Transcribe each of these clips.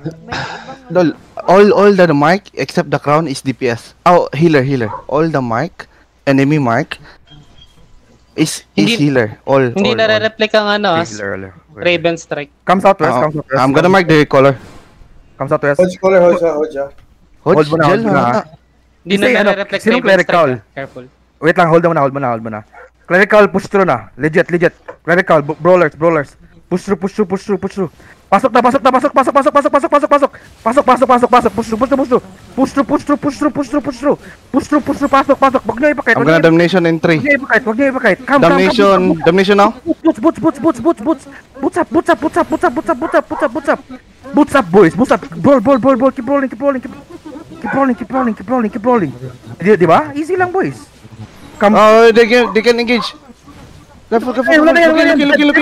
May ibang Lol, all the mark except the crown is DPS. Oh, healer. All the mark, enemy mark is Hindi- healer. All. Hindi nare-reflect ang ano, Healer. Raven Strike. Come southwest, come southwest. I'm gonna mark the color. Come southwest. Hodge color, Hodge. Hold mo na, hold mo na. Hindi Kasi na ano, nare-reflect sinong Raven clerical? Strike. Careful. Wait lang, hold mo na. Clerical, push through na. Legit. Clerical, brawlers. Push through. Pasok. Push through. Pasok. Wag niyo ipakit. I'm gonna damnation in 3. Wag niyo ipakit. Come. Damnation now. Boots up. Boots up, boys. Ball. Keep rolling. Di ba? Easy lang, boys. Come. Oh, they can engage. Careful. Wala na yan. Look.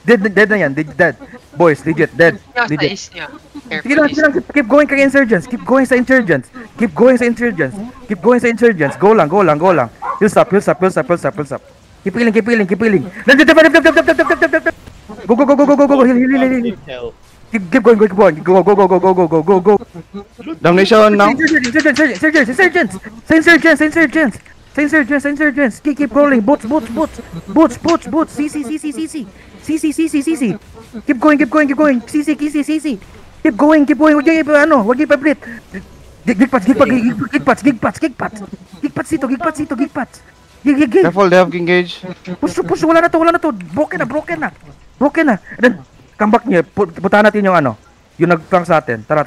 Dead na yan. Dead. Boys, legit. Dead. Legit. Sige lang. Keep going kay insurgents. Keep going sa insurgents. Go lang. Heal up. Keep healing. Go. Heal. Keep going. Go. Damnation now. Insurgents. Keep rolling. Boots. CC. Keep going. CC. Keep going. Wag niyo pa-blit. Gigpats dito. Gig. Careful, they have engage. Push. Wala na to. Broken na. Then, come back niyo. Putahan natin yung yung nag-flank sa atin. Tara.